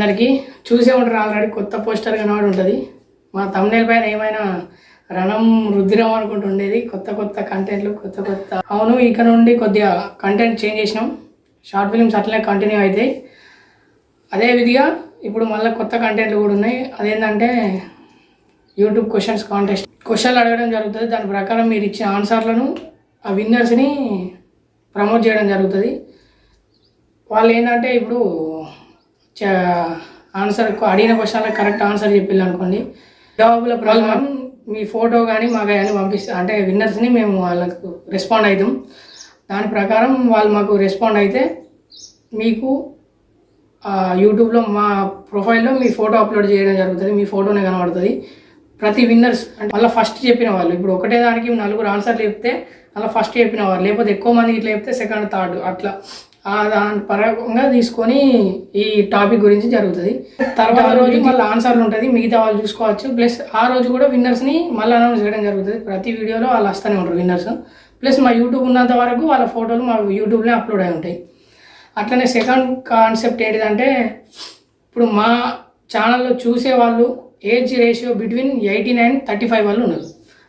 అందరికీ చూసే ఉంటారు ఆల్రెడీ కొత్త పోస్టర్ కనబడి ఉంటుంది మా తమ్నేల్ పైన ఏమైనా రణం రుద్రం అనుకుంటుండేది కొత్త కొత్త కంటెంట్లు కొత్త అవును ఇక నుండి కొద్దిగా కంటెంట్ చేంజ్ చేసినాం షార్ట్ ఫిల్మ్స్ అట్లనే కంటిన్యూ అవుతాయి అదే విధిగా ఇప్పుడు మళ్ళీ కొత్త కంటెంట్లు కూడా ఉన్నాయి అదేంటంటే యూట్యూబ్ క్వశ్చన్స్ కాంటెస్ట్ క్వశ్చన్లు అడగడం జరుగుతుంది దాని ప్రకారం మీరు ఇచ్చే ఆన్సర్లను ఆ విన్నర్స్ని ప్రమోట్ చేయడం జరుగుతుంది వాళ్ళు ఏంటంటే ఇప్పుడు ఆన్సర్ అడిగిన క్వశ్చన్లకు కరెక్ట్ ఆన్సర్ చెప్పిల్లు అనుకోండి జవాబుల ప్రకారం మీ ఫోటో కానీ మాకు కానీ పంపిస్తాం అంటే విన్నర్స్ని మేము వాళ్ళకు రెస్పాండ్ అవుతాం దాని ప్రకారం వాళ్ళు మాకు రెస్పాండ్ అయితే మీకు యూట్యూబ్లో మా ప్రొఫైల్లో మీ ఫోటో అప్లోడ్ చేయడం జరుగుతుంది మీ ఫోటోనే కనబడుతుంది ప్రతి విన్నర్స్ అంటే మళ్ళీ ఫస్ట్ చెప్పిన వాళ్ళు ఇప్పుడు ఒకటే దానికి 4 ఆన్సర్లు చెప్తే అలా ఫస్ట్ చెప్పిన వాళ్ళు లేకపోతే ఎక్కువ మంది ఇట్లా చెప్తే సెకండ్ థర్డ్ అట్లా దాని పరంగా తీసుకొని ఈ టాపిక్ గురించి జరుగుతుంది తర్వాత రోజు మళ్ళీ ఆన్సర్లు ఉంటుంది మిగతా వాళ్ళు చూసుకోవచ్చు ప్లస్ ఆ రోజు కూడా విన్నర్స్ని మళ్ళీ అనౌన్స్ చేయడం జరుగుతుంది ప్రతి వీడియోలో వాళ్ళు వస్తూనే ఉంటారు విన్నర్స్ ప్లస్ మా యూట్యూబ్ ఉన్నంత వరకు వాళ్ళ ఫోటోలు మా యూట్యూబ్లో అప్లోడ్ అయి ఉంటాయి అట్లనే సెకండ్ కాన్సెప్ట్ ఏంటిదంటే ఇప్పుడు మా ఛానల్లో చూసే వాళ్ళు ఏజ్ రేషియో బిట్వీన్ 18 and 35 వాళ్ళు ఉన్నారు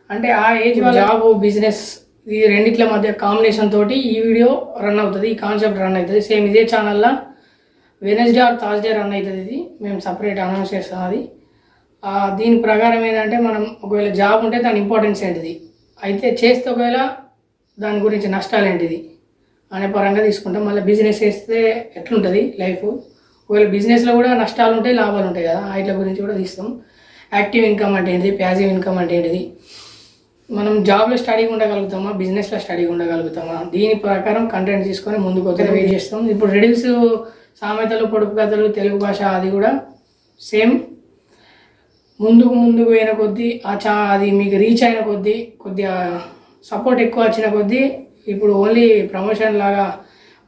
అంటే ఆ ఏజ్ వాళ్ళ జాబ్ బిజినెస్ ఈ రెండిట్ల మధ్య కాంబినేషన్ తోటి ఈ వీడియో రన్ అవుతుంది ఈ కాన్సెప్ట్ రన్ అవుతుంది సేమ్ ఇదే ఛానల్లో వెనస్డే ఆర్ థర్స్డే రన్ అవుతుంది ఇది మేము సపరేట్ అనౌన్స్ చేస్తాం అది దీని ప్రకారం ఏంటంటే మనం ఒకవేళ జాబ్ ఉంటే దాని ఇంపార్టెన్స్ ఏంటిది అయితే చేస్తే ఒకవేళ దాని గురించి నష్టాలు ఏంటిది అనే పరంగా తీసుకుంటాం మళ్ళీ బిజినెస్ చేస్తే ఎట్లుంటుంది లైఫ్ ఒకవేళ బిజినెస్లో కూడా నష్టాలు ఉంటాయి లాభాలు ఉంటాయి కదా వాటి గురించి కూడా తీస్తాం యాక్టివ్ ఇన్కమ్ అంటే ఏంటిది ప్యాసివ్ ఇన్కమ్ అంటే ఏంటిది మనం జాబ్లో స్టడీగా ఉండగలుగుతామా బిజినెస్లో స్టడీగా ఉండగలుగుతామా దీని ప్రకారం కంటెంట్ తీసుకొని ముందుకు వచ్చి వెయిట్ చేస్తాం ఇప్పుడు రిడిల్స్ సామెతలు పొడుపు కథలు తెలుగు భాష అది కూడా సేమ్ ముందుకు పోయిన కొద్దీ అది మీకు రీచ్ అయిన కొద్దీ కొద్దిగా సపోర్ట్ ఎక్కువ వచ్చిన కొద్దీ ఇప్పుడు ఓన్లీ ప్రమోషన్ లాగా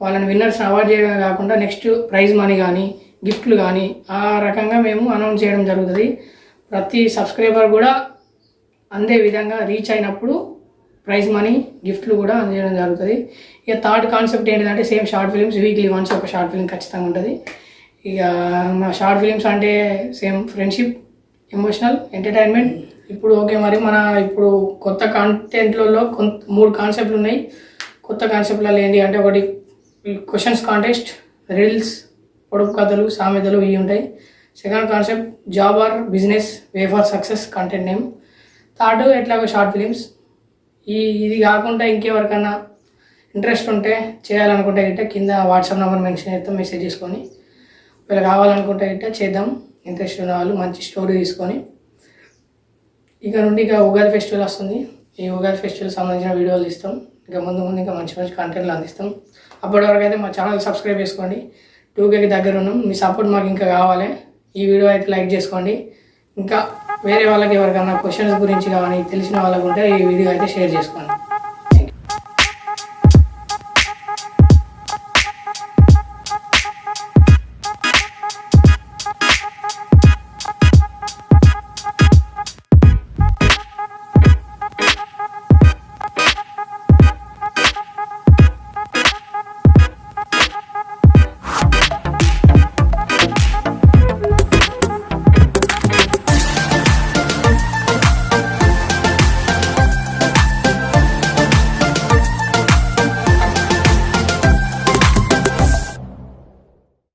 వాళ్ళని విన్నర్స్ అవార్డ్ చేయడమే కాకుండా నెక్స్ట్ ప్రైజ్ మనీ కానీ గిఫ్ట్లు కానీ ఆ రకంగా మేము అనౌన్స్ చేయడం జరుగుతుంది ప్రతి సబ్స్క్రైబర్ కూడా అందే విధంగా రీచ్ అయినప్పుడు ప్రైజ్ మనీ గిఫ్ట్లు కూడా అందజేయడం జరుగుతుంది ఇక థర్డ్ కాన్సెప్ట్ ఏంటంటే same short films weekly once ఒక షార్ట్ ఫిలిం ఖచ్చితంగా ఉంటుంది ఇక మా షార్ట్ ఫిలిమ్స్ అంటే సేమ్ ఫ్రెండ్షిప్ ఎమోషనల్ ఎంటర్టైన్మెంట్ ఇప్పుడు ఓకే మరి మన ఇప్పుడు కొత్త కాంటెంట్లలో 3 కాన్సెప్ట్లు ఉన్నాయి కొత్త కాన్సెప్ట్లలో ఏంటి అంటే ఒకటి క్వశ్చన్స్ కాంటెస్ట్ రీల్స్ పొడుపు కథలు సామెతలు ఇవి ఉంటాయి second concept job or business way for success content name third ఎట్లాగో షార్ట్ ఫిలిమ్స్ ఇది కాకుండా ఇంకెవరికన్నా ఇంట్రెస్ట్ ఉంటే చేయాలనుకుంటే గిట్ట కింద వాట్సాప్ నెంబర్ మెన్షన్ చేస్తాం మెసేజ్ చేసుకొని వీళ్ళు కావాలనుకుంటే గిట్ట చేద్దాం ఇంట్రెస్ట్ ఉన్న వాళ్ళు మంచి స్టోరీ తీసుకొని ఇక నుండి ఇక ఉగాది ఫెస్టివల్ వస్తుంది ఈ ఉగాది ఫెస్టివల్ సంబంధించిన వీడియోలు ఇస్తాం ఇంకా ముందు ఇంకా మంచి కంటెంట్లు అందిస్తాం అప్పటి వరకు అయితే మా ఛానల్ సబ్స్క్రైబ్ చేసుకోండి 2Kకి దగ్గర ఉన్నాం మీ సపోర్ట్ మాకు ఇంకా కావాలి ఈ వీడియో అయితే లైక్ చేసుకోండి ఇంకా వేరే వాళ్ళకి ఎవరికన్నా క్వశ్చన్స్ గురించి కానీ తెలిసిన వాళ్ళకు ఉంటే ఈ వీడియో అయితే షేర్ చేసుకోండి